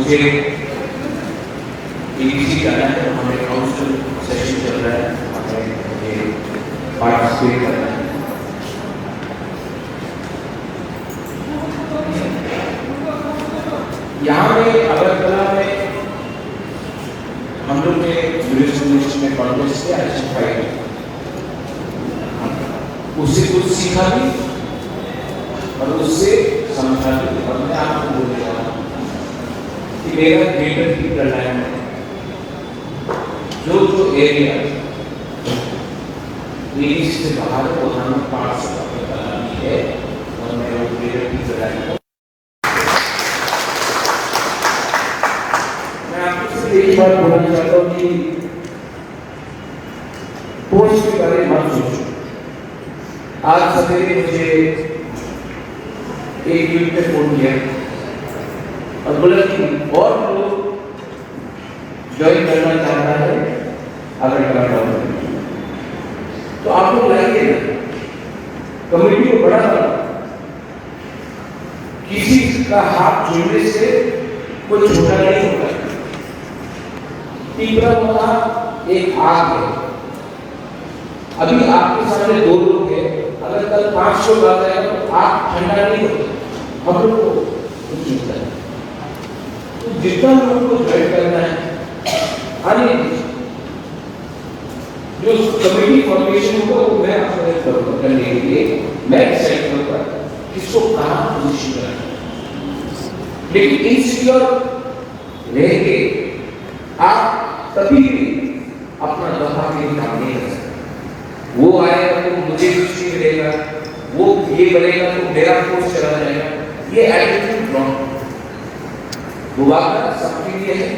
मुझे एडीसी जाना है, हमारे काउंसिल सेशन चल रहा है, हमें ये पार्टिसिपेट करना है। यहाँ में अगरतला में हम लोग ने यूनिवर्सिटी में कॉन्टेस्ट किया, उससे कुछ सीखा भी और उससे समझा भी। और मैं आपको बोल रहा हूँ कि मेरा ग्रेटर की प्रणाम है, जो एरिया इंग्लिश से बाहर है वहाँ में 5 बनानी है और मैं वो ग्रेटर की प्रणाम। मैं आपको सिर्फ एक बात बोलना चाहता हूँ कि पोस्ट के बारे में मत सोचो। आज सवेरे मुझे एक यूथ ने फोन किया और बोला कि और लोग ज्वाइन करना चाहता है अगरतला टाउन में, तो आप लोग लाइए ना, कमेटी को बड़ा किसी का हाथ जोड़ने से कोई छोटा नहीं होता। तीव्रता एक आग है, अभी आपके सामने 2 लोग हैं, अगर कल 5 लोग आ जाएगा तो आग ठंडा नहीं होता, हम लोग को कुछ मिलता है। तो जितना लोगों को ज्वाइन करना है आने जो कमेटी फॉर्मेशन होगा वो मैं आपको करूँगा करने के लिए, मैं डिसाइड करूँगा किसको कहाँ पोजीशन करना है। लेकिन इनसिक्योर रहेंगे आप कभी भी अपना दफा के काम नहीं कर सकते। वो आएगा तो मुझे कुछ मिलेगा, वो ये बनेगा तो मेरा कोर्स चला जाएगा, ये एटीट्यूड रॉन्ग। वो बात सबके लिए है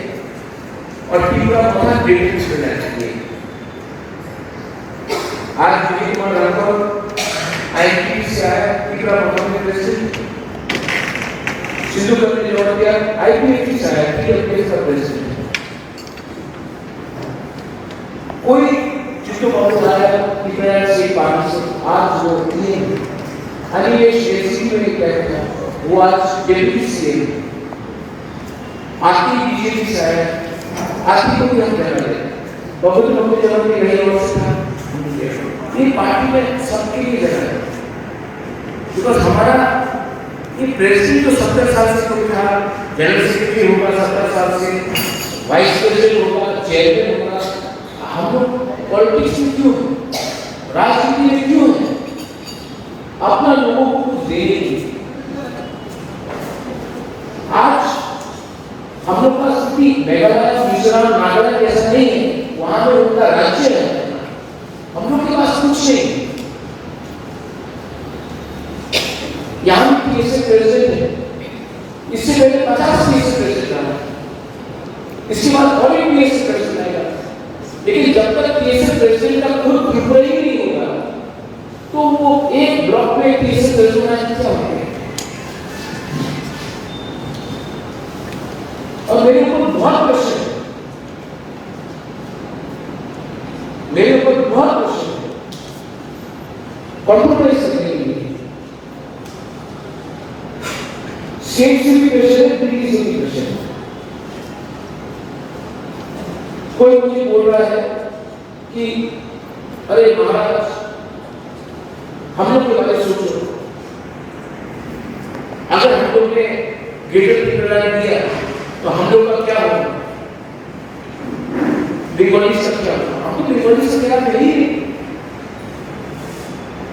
और तीव्र बहुत डिफरेंस करना चाहिए। आज विजय कुमार राठौर आईपी से आया, तीव्र बहुत में प्रेसिडेंट सिद्धू करने जोड़ दिया, आईपीएफटी से आया, टीएफपीएस का प्रेसिडेंट। कोई जिसको बहुत आया तीव्र से पार्टी से आज वो तीन अनिलेश एसी में कहते हैं, वो आज डेप्यूटी सीएम आती बीजेपी से आया, आती को भी हम कहना है बहुत लोगों के जवाब में रही अवस्था ये पार्टी में सबके लिए जगह है। बिकॉज हमारा ये प्रेसिडेंट तो 70 साल से कोई था, जनरल सेक्रेटरी होगा 70 साल से, वाइस प्रेसिडेंट होगा, चेयरमैन होगा। हम लोग पॉलिटिक्स में क्यों, राजनीति में क्यों अपना लोगों को कुछ देंगे? आज हम लोग का स्थिति मेघालय, मिजोरम, नागालैंड जैसा नहीं है, वहां पे उनका राज्य है, हम लोग के पास कुछ नहीं। यहाँ पीएसए प्रेसिडेंट है, इससे पहले 50 पीएसए प्रेसिडेंट आया, इसके बाद और एक पीएसए प्रेसिडेंट आएगा। लेकिन जब तक पीएसए प्रेसिडेंट का खुद प्रिपेयर ही नहीं होगा तो वो एक ब्लॉक में पीएसए प्रेसिडेंट क्या होंगे? और मेरे ऊपर बहुत प्रश्न है, मेरे ऊपर बहुत प्रश्न है, कॉम्प्रोमाइज करने के लिए स्टेट से भी प्रेशर है, दिल्ली से भी प्रेशर है। कोई मुझे बोल रहा है कि अरे महाराज हम लोग के बारे में सोचो, अगर हम लोग ने ग्रेटर प्लान दिया तो हम लोग का क्या होगा? डिमोलिश का क्या होगा? हम तो डिमोलिश से क्या नहीं,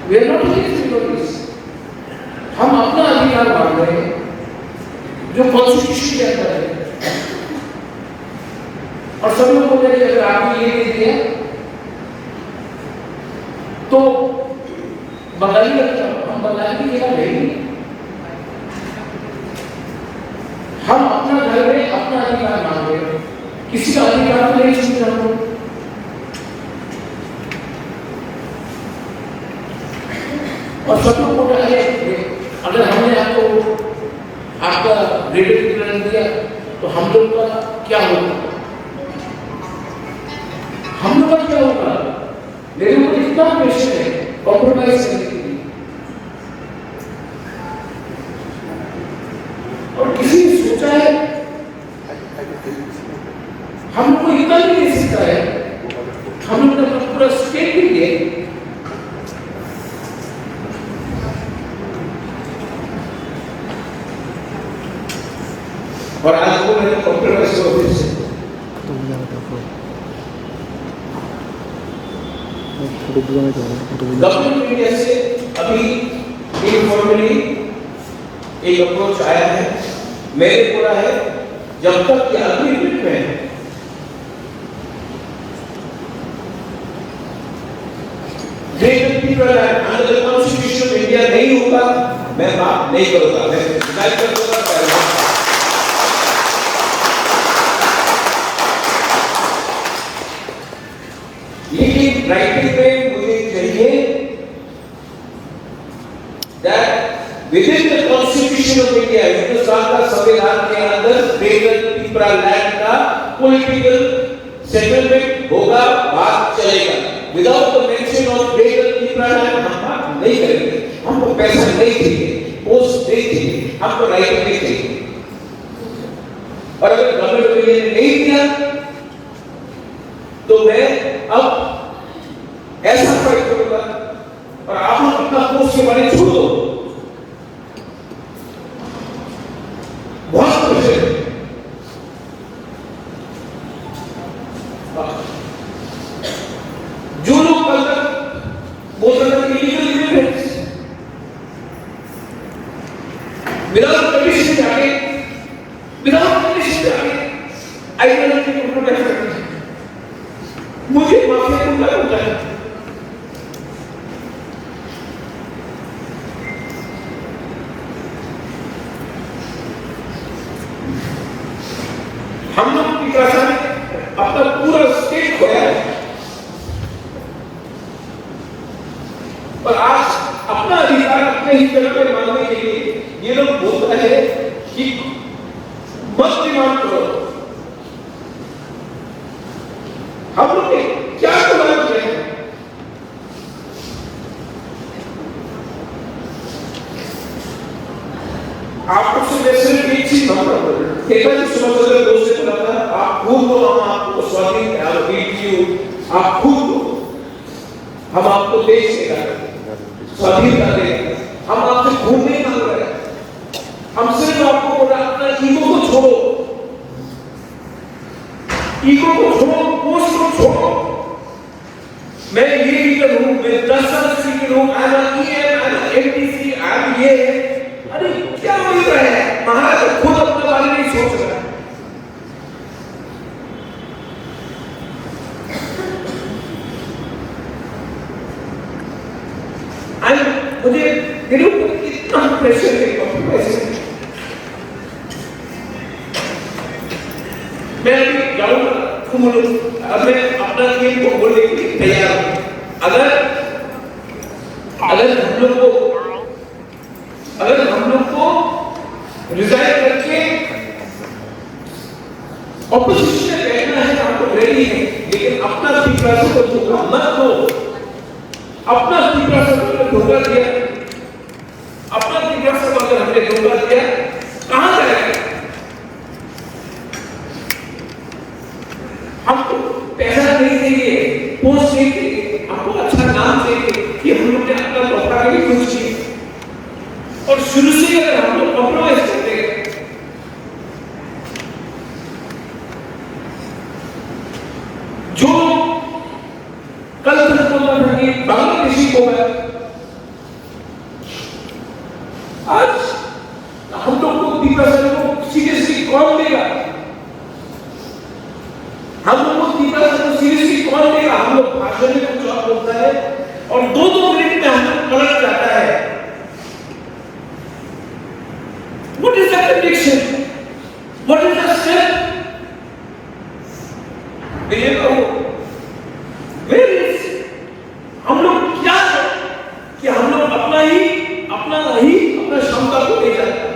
we are not against demolish. हम अपना अधिकार मांग रहे हैं जो कॉन्स्टिट्यूशन के अंदर है। और सब लोग बोल रहे हैं अगर आपने ये दे दिया तो बंगाली लगता है, हम बंगाली की जगह नहीं, हम अपना घर में अपना अधिकार मांग रहे हैं, किसी का अधिकार नहीं छीन रहे हो। और सब लोग बोल रहे हैं अगर हमने आपको आपका ग्रेटर प्लान दिया तो हम लोग का क्या होगा? हम लोग का क्या होगा? मेरे ऊपर इतना प्रेशर है कॉम्प्रोमाइज करने के लिए, और किसी ने सोचा है हम लोग को इतना भी नहीं सीखा है, हम लोग ने पूरा स्टेट भी दिए। और आज को मैंने कॉम्प्रोमाइज ऑफिस से गवर्नमेंट इंडिया से अभी इनफॉर्मली एक अप्रोच आया है, मैंने बोला है जब तक ये अग्रीमेंट में under the constitution of India नहीं होगा, मैं बात नहीं करूंगा, मैं डिसाइड कर दूंगा। लेकिन राइटिंग में मुझे चाहिए that within the constitution of India, Hindustan का संविधान के अंदर ग्रेटर त्रिपुरा लैंड का पॉलिटिकल सेटलमेंट होगा, बात चलेगा। Without the mention of greater Tripura land हम बात नहीं करेंगे। हमको पैसा नहीं चाहिए, पोस्ट नहीं चाहिए, हमको राइट नहीं चाहिए। और अगर गवर्नमेंट ऑफ इंडिया ने नहीं दिया तो मैं अब ऐसा फाइट करूंगा। और आप लोग अपना पोस्ट के बारे में छोड़ दो, बहुत खुश है। जो लोग कल तक बोल रहे थे इलीगल इमिग्रेंट्स विदाउट परमिशन जाके, विदाउट परमिशन जाके आइडेंटिटी को प्रोटेक्ट करते हैं, मुझे माफिया को क्या होता है? हम लोग की भाषा ने अपना पूरा स्टेट खोया है और आज अपना अधिकार अपने ही जगह पे मांगने के लिए ये लोग बोल रहे हैं कि मत डिमांड करो। हम लोग ने क्या डिमांड किया है? आपको से सिर्फ एक चीज मांगा दोस्त से बोला था, आप खुद को हम आपको स्वाधीन आप खुद को हम आपको देश देगा, स्वाधीनता देगा। हम आपसे खून नहीं मांग रहे, हम सिर्फ आपको बोला अपना ईगो को छोड़ो, ईगो को छोड़ो, पोस्ट को छोड़ो। मैं ये लीडर हूं, मैं 10 साल से लीडर हूं, एमटीसी ये है। अरे क्या बोल रहे हैं? महाराज खुद अपने बारे में सोच रहा है। मुझे मेरे ऊपर इतना प्रेशर है, मैं अभी जाऊंगा, अब मैं अपना गेम को बोलने के लिए तैयार हूं। अगर हम लोग को रिजाइन करके ऑपोजिशन में बैठना है, आपको रेडी है, लेकिन अपना फीडबैक को धोखा मत दो। अपना फीडबैक को धोखा दिया, अपना फीडबैक को अगर हमने धोखा दिया, कहां जाएगा? हमको पैसा नहीं चाहिए, पोस्ट नहीं चाहिए, हमको अच्छा नाम चाहिए कि हम लोग ने अपना धोखा की कुछ चीज। और शुरू से अगर हम लोग कॉम्प्रोमाइज करते हैं, जो कल तक बोलता था कि बांग्लादेशी को है, आज हम लोग को दीपावली को सीरियसली कौन लेगा? हम लोग को दीपावली को सीरियसली कौन लेगा? हम लोग भाषण में कुछ और बोलता है और 2-2 मिनट में हम लोग पलट जाता है। What is the conviction? What is the step? हम लोग क्या है कि हम लोग अपना क्षमता को ले जाते हैं।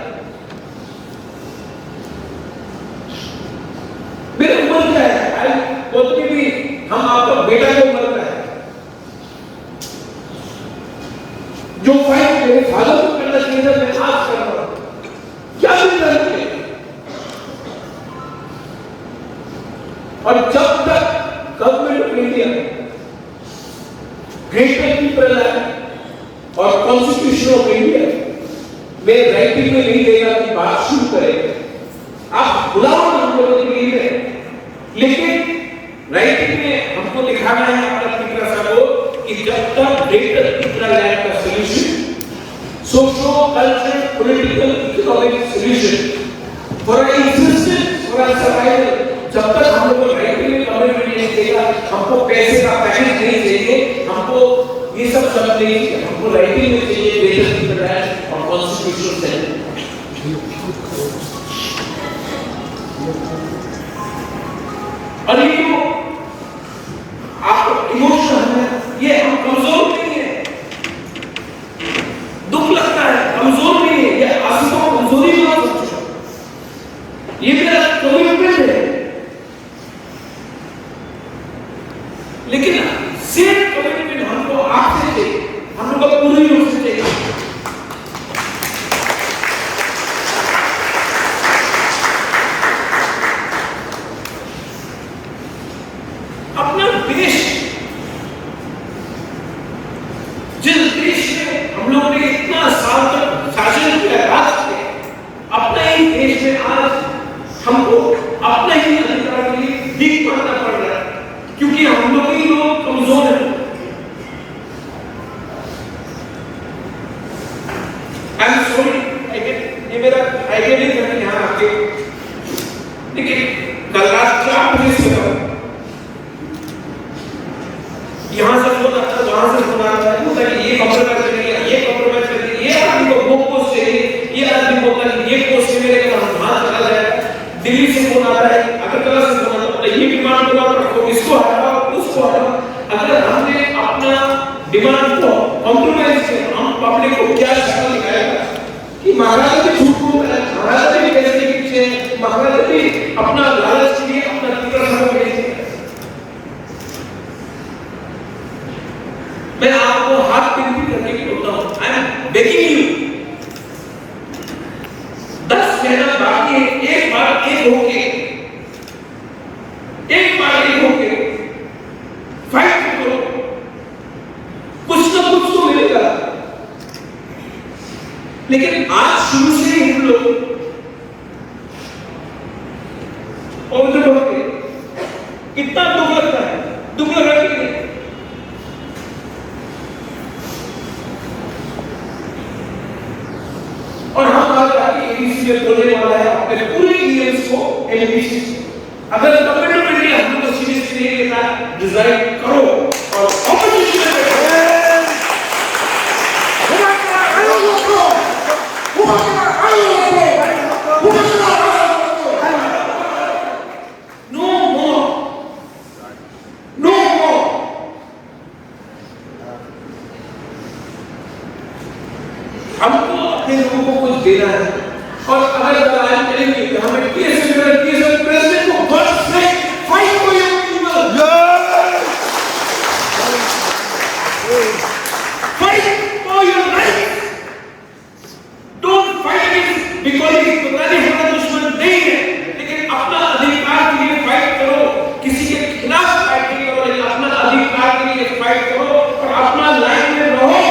मेरे उम्र क्या है? बोलते भी हम आपका बेटा की उम्र का है, जो फाइट मेरे फादर को करना चाहिए था मैं आज कर रहा हूं। क्या मिल रहा है? और जब तक government of India greater people act और कॉन्स्टिट्यूशन ऑफ इंडिया में राइटिंग में नहीं देगा कि बात शुरू करें, आप बुलाओ हम लोगों के लिए, लेकिन राइटिंग में हमको दिखाना है अपना पिपरा साहब को कि जब तक ग्रेटर पिपरा लैंड का solution, socio cultural political economic solution for existence for survival, जब तक हम लोग राइटिंग में कमिटमेंट नहीं देगा, हमको पैसे का पैकेज नहीं चाहिए, हमको ये सब नहीं चाहिए, हमको राइटिंग में चाहिए ग्रेटर पिपरा लैंड और कॉन्स्टिट्यूशनल सेंटर। और ये जो आप इमोशन है, ये हम कमजोर नहीं है, दुख लगता है, कमजोर नहीं है, ये आंसू को कमजोरी मत समझो, ये मेरा कमिटमेंट है। लेकिन सेम कमिटमेंट हमको आपसे चाहिए, हम लोग को पूरी रूप से चाहिए। अपना देश, जिस देश में हम लोग ने इतना साल तक शासन किया, राज किया, अपने ही देश में आज हमको अपने ही अधिकार के लिए भीख मांगना पड़ रहा है, क्योंकि हम लोग ही लोग कमजोर हैं। आई एम सॉरी, ये मेरा आइडिया नहीं था कि यहाँ आके, लेकिन कल रात 4 बजे से यहाँ से फोन आता है, वहां से फोन आता है, बोलता है ये कॉम्प्रोमाइज करिए, ये कॉम्प्रोमाइज करिए, ये आदमी को वो पोस्ट चाहिए, ये आदमी बोलता है ये पोस्ट है मेरे का, हम वहां चला जाएगा। दिल्ली से फोन आता है, अगरतला से फोन आता है, ये डिमांड को आप रखो, इसको हटाओ, उसको हटाओ। अगर हमने अपना डिमांड को कॉम्प्रोमाइज किया, हम पब्लिक को क्या शक्ल दिखाएगा कि महाराज भी झूठ बोलता है, महाराज भी पैसे के पीछे, महाराज भी अपना लालच के लिए अपना पिपरा साहब भेजते हैं। मैं आपको हाथ विनती करने की बोलता हूं, आई एम बेगिंग यू, 10 महीना बाकी है, एक बार एक होके फाइट करो, कुछ ना कुछ तो मिलेगा। लेकिन आज शुरू से ही हम लोग होके कितना दुख लगता है, दुख लगा कि नहीं? और हम आज आगे एबीसी में बोलने वाला है अपने पूरे ईएम्स को एबीसी। अगर गवर्नमेंट ऑफ इंडिया हम लोग सीरियसली नहीं लेता, डिजाइन करो और ऑपोजिशन में बैठो। नो मोर, नो मोर। हमको अपने लोगों को कुछ देना है, और अगर दलाल करेंगे कि हमें केस प्रेसिडेंट को फर्स्ट से fight for your people, fight for your right, don't fight because पता नहीं हमारा दुश्मन नहीं है, लेकिन अपना अधिकार के लिए फाइट करो, किसी के खिलाफ फाइट नहीं करो, लेकिन अपना अधिकार के लिए फाइट करो और अपना लाइन में रहो।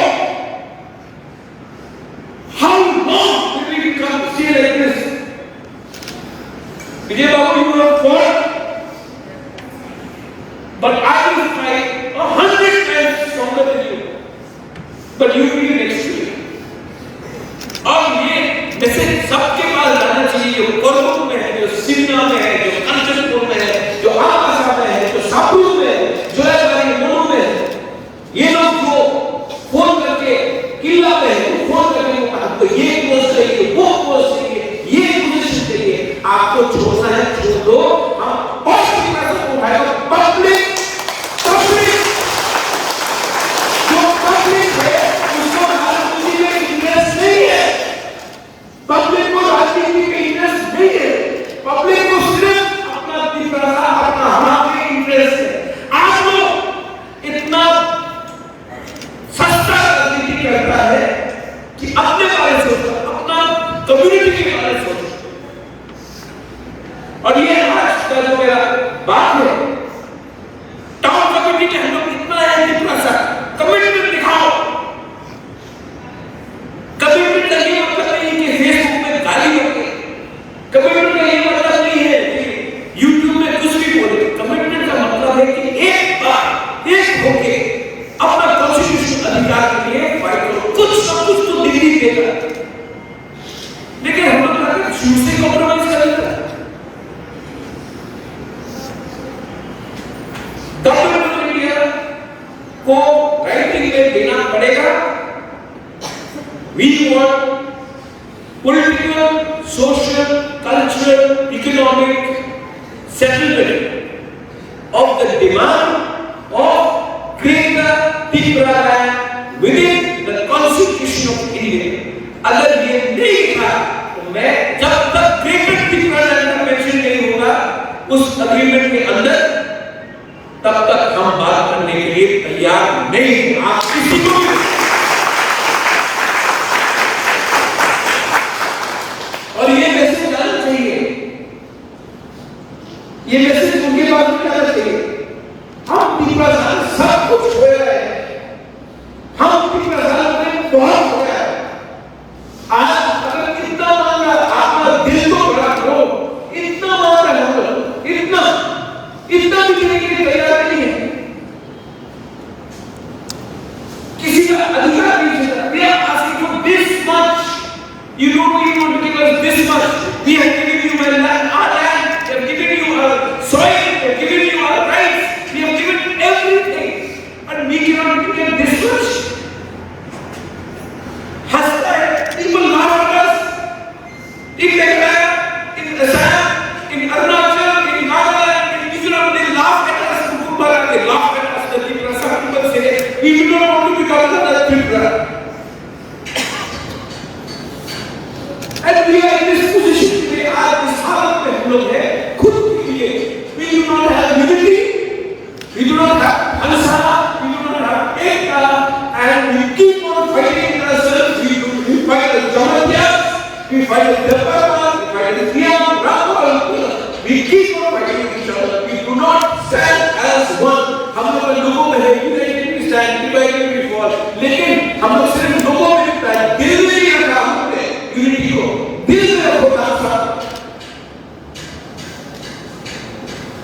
How long will we become stay like this? Vijay Babu, you have fought, but I will fight 100 times stronger than you. But you will be next to me. और ये मैसेज सबके पास जाना चाहिए, जो कोलकाता में है, जो सिमना में है, जो कंचनपुर में है, जो आकाशा में है, जो सापुर में है, जो राजधानी मोनू में है, ये लोग जो फोन करके किला पे है, फोन करके आपको ये पोस्ट चाहिए, वो पोस्ट चाहिए, ये पोजीशन चाहिए, आपको छोड़ना है छोड़ दो। हम बहुत सी तरह से उठाएगा पब्लिक जो पब्लिक है उसको राजनीति में इंटरेस्ट नहीं है, पब्लिक को राजनीति में इंटरेस्ट नहीं है, पब्लिक को सिर्फ अपना दिखा अपना हमारे इंटरेस्ट है। आप लोग इतना सस्ता राजनीति करता है कि अपने बारे में सोचो, अपना कम्युनिटी के बारे में सोचो। और ये आज का जो मेरा बात है। टाउन कमेटी के हम लोग इतना है कि थोड़ा सा कमिटमेंट दिखाओ। कमिटमेंट का ये मतलब नहीं कि फेसबुक में गाली बोले, कमिटमेंट का ये मतलब नहीं है कि यूट्यूब में कुछ भी बोले। कमिटमेंट का मतलब है कि एक बार एक होके अपना कॉन्स्टिट्यूशनल अधिकार के लिए फाइट करो। कुछ ना कुछ तो दिल्ली देगा, लेकिन हम लोग क्या शुरू से कॉम्प्रोमाइज करेंगे। गवर्नमेंट ऑफ इंडिया को राइटिंग में देना पड़ेगा। We want political, social, cultural, economic settlement of the demand of greater Tripura land within the Constitution of India. अगर ये नहीं था तो मैं जब तक ग्रेटर Tripura land का मेंशन नहीं होगा उस अग्रीमेंट के अंदर, तब तक हम बात करने के लिए तैयार नहीं हैं। आप किसी को भी, और ये मैसेज जाना चाहिए, ये मैसेज उनके पास भी जाना चाहिए। हम Tripura साल सब कुछ हो रहा है, हम Tripura साल में बहुत हो रहा है। आज अगर इतना मांगा, आपका दिल को बड़ा करो, इतना मांगा है, इतना भी देने के लिए तैयार नहीं है। किसी का अधिकार नहीं है। We are asking for this much. You don't even want to give us this much. We have given you our land. We have given you our soil. We have given you our rights. We have given everything, and we cannot give them this much. People laugh at us. In Meghalaya, in Assam, in Arunachal, in Nagaland, in Mizoram, they laugh at us. They laugh at us. The Tripura. Some people say, we do not want to become another Tripura. And we are in this position today. आज इस हालत में हम लोग हैं खुद के लिए। We do not have unity. We do not have ansara. We do not have ekta. And we keep on fighting ourselves. We fight the Jamatias. We fight the Japarman. We fight the Siyam, Rahul. We keep on fighting each other. We do not stand as one. हम लोग लोगों में है united we stand, divided we fall. लेकिन हम लोग सिर्फ लोगों में लिखता है, दिल में नहीं रखा हमने यूनिटी को। दिल में रखो था।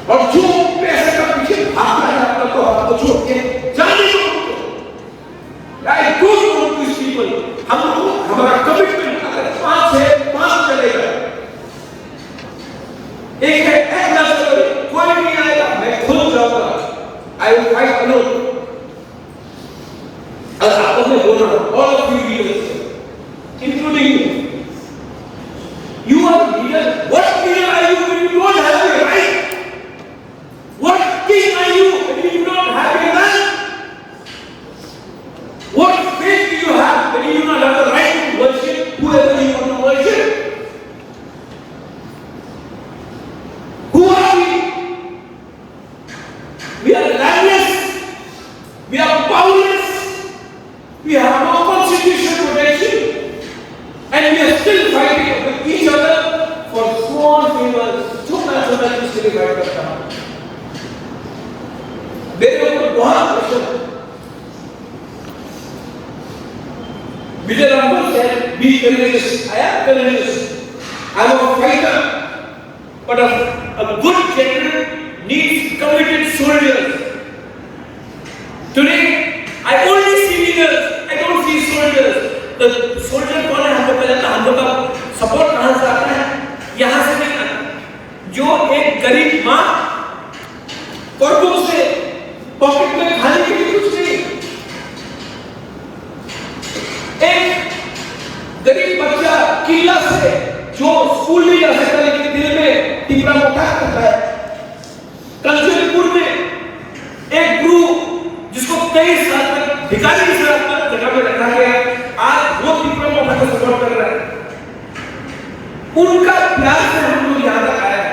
और जो पैसे का पीछे भागता है अपना तो आपको छोड़ के जाने दो उनको। I don't want these people. हम लोग हमारा कमिटमेंट अगर 5 है 5 चलेगा। एक है कोई नहीं आएगा, मैं खुद जाऊंगा। I will fight alone. और आपको मैं बोल रहा हूँ, all of you leaders, including you. You are leader. What leader are you when you don't have a right? What king are you when you don't have a land? What faith do you have when you do not have the right to worship whoever you want to worship? Who are we? We are landless. We are powerless. We have no constitutional protection, and we are still fighting with each other for small favors. छोटा चीज के लिए fight करता हूँ। मेरे ऊपर बहुत pressure है। Vijay Ramgopal said, "Be courageous." I am courageous. I am a fighter, but a good general needs committed soldiers. Today, I only see leaders. I don't see soldiers. The soldier कौन है? हमको पता है। हम लोग का support कहाँ से आता है? यहाँ से नहीं आता। जो एक गरीब माँ कर्जों से पॉकेट में खाने के लिए कुछ नहीं, एक गरीब बच्चा किला से जो स्कूल नहीं जा सकता लेकिन दिल में टिपरा मोटा करता है। कंचनपुर में एक गुरु जिसको 23 साल तक भिखारी से जगह में रखा गया, आज वो टिपरा मोटा को सपोर्ट कर रहा है। उनका प्यार से हम लोग यहाँ तक आए हैं।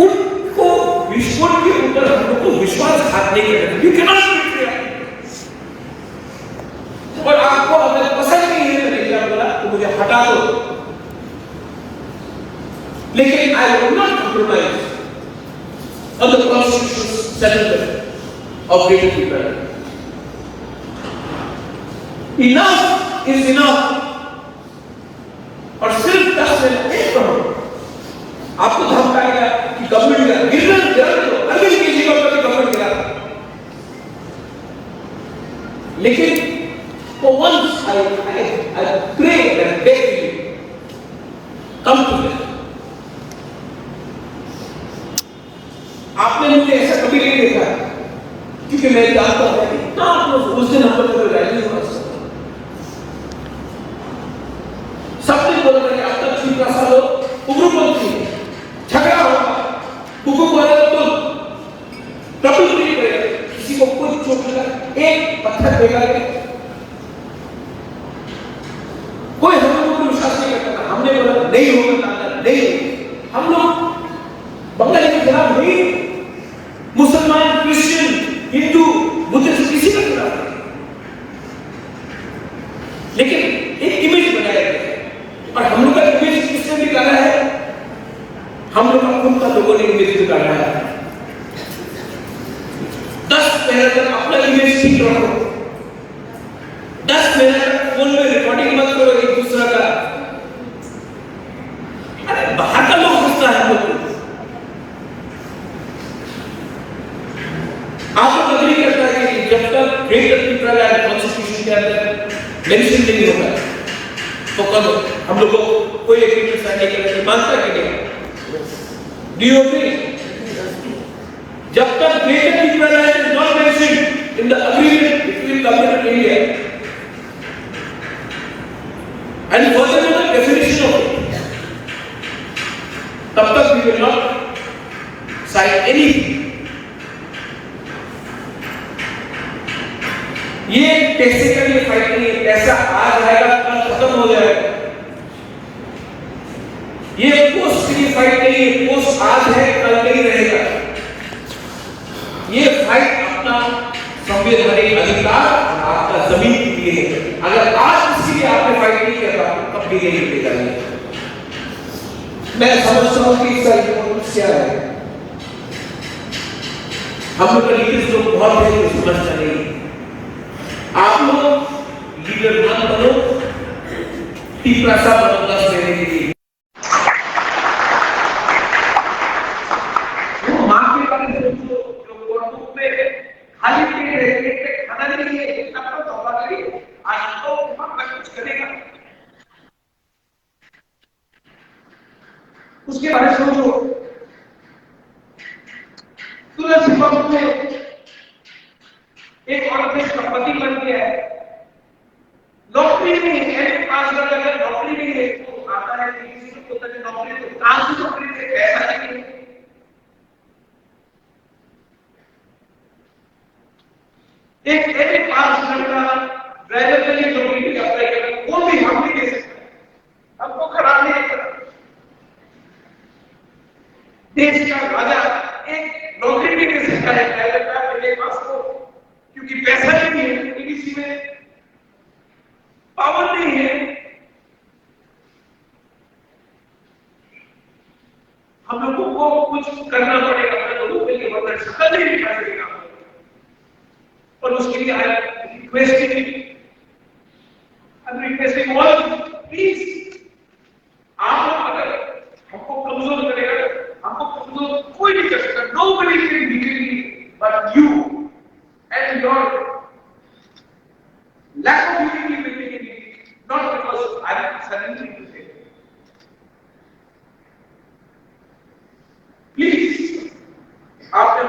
उनको विश्व के ऊपर हम लोग को विश्वासघात नहीं करना। You cannot betray. और आपको अगर पसंद नहीं है मैंने क्या बोला तो मुझे हटा दो। लेकिन I will not compromise on the constitutional settlement of Greater Tripura. Enough is enough. और सिर्फ 10 मिनट एक करो, आपको धमकाएगा कि गवर्नमेंट गिरा, अरविंद केजरीवाल का गवर्नमेंट गिरा, लेकिन for once I pray and beg you, come together. आपने मुझे ऐसा कभी नहीं देखा, क्योंकि मैं जानता हूं कि इतना उस दिन हम लोग को रैली हुआ, सबने बोला कि अब तक 3 साल उग्रपंथी झगड़ा होगा, हुकुम वाले तो ट्रबल नहीं करेगा, किसी को कोई चोट लगा, एक पत्थर फेंका, कोई हम लोगों को विश्वास नहीं करता। हमने बोला नहीं होगा, नहीं, हम लोग बंगाली के खिलाफ नहीं, मुसलमान, क्रिश्चियन, हिंदू, बुद्धिस्ट किसी के खिलाफ नहीं, लेकिन एक इमेज बनाया गया और हम लोग का इमेज किसने निकाला है? हम लोग का लोगों ने इमेज निकाला है। 10 महीने तक अपना इमेज ठीक रखो, 10 महीने तक फोन में रिकॉर्डिंग मत करो एक दूसरा का। अरे बाहर का लोग हंसता है हम लोग, आप लोग अग्री करता है कि जब तक ग्रेटर ट्रिपुरा कॉन्स्टिट्यूशन के अंदर मेंशन नहीं होगा तो कब हम लोग को कोई एग्रीमेंट साइन नहीं करेंगे, मानता कि नहीं? Do you agree? जब तक greater Tripura is not mentioned in the agreement between government of India and further the definition of it, तब तक we will not sign anything. ये पैसे का लिए फाइट नहीं है, पैसा आज आएगा कल खत्म हो जाएगा। ये पोस्ट के लिए फाइट नहीं है, पोस्ट आज है कल नहीं रहेगा। ये फाइट अपना संवैधानिक अधिकार और आपका जमीन के लिए है। अगर आज किसी लिए आपने फाइट नहीं किया तो कब भी नहीं मिलेगा। मैं समझता हूँ कि इसका इम्पोर्टेंस क्या है। हम लोग का लीडर्स लोग बहुत है कि समझता नहीं। आप लोग लीडर मत बनो, तीसरा सा बंदोबस्त देने के लिए। वो माँ के बारे में जो कोर्ट में खाली पेट रहते थे, खाना नहीं है, इतना तो तौबा करिए, आज तो कुछ करेगा। उसके बारे में सोचो, तुलसी बाबू में एक औरत का पति बन गया है, नौकरी नहीं है, पास अगर नौकरी नहीं है तो आता है किसी को पता नहीं नौकरी तो कहां से नौकरी से पैसा नहीं है। एक ऐसे पास लड़का ड्राइवर के लिए नौकरी के लिए अप्लाई कर, वो भी हम नहीं दे सकते, हमको खराब नहीं करता। देश का राजा एक नौकरी नहीं दे सकता है ड्राइवर का मेरे पास को, क्योंकि पैसा नहीं है, किसी में पावर नहीं है। हम लोगों को कुछ करना पड़ेगा, अपने लोगों के लिए वरना शक्ल नहीं दिखा सकेगा। और उसके लिए आई रिक्वेस्टिंग ऑल, प्लीज आप लोग अगर हमको कमजोर करेगा, हमको कमजोर कोई नहीं कर सकता। Nobody can defeat me but you and your lack of unity will be not because I am surrendering to them. Please, after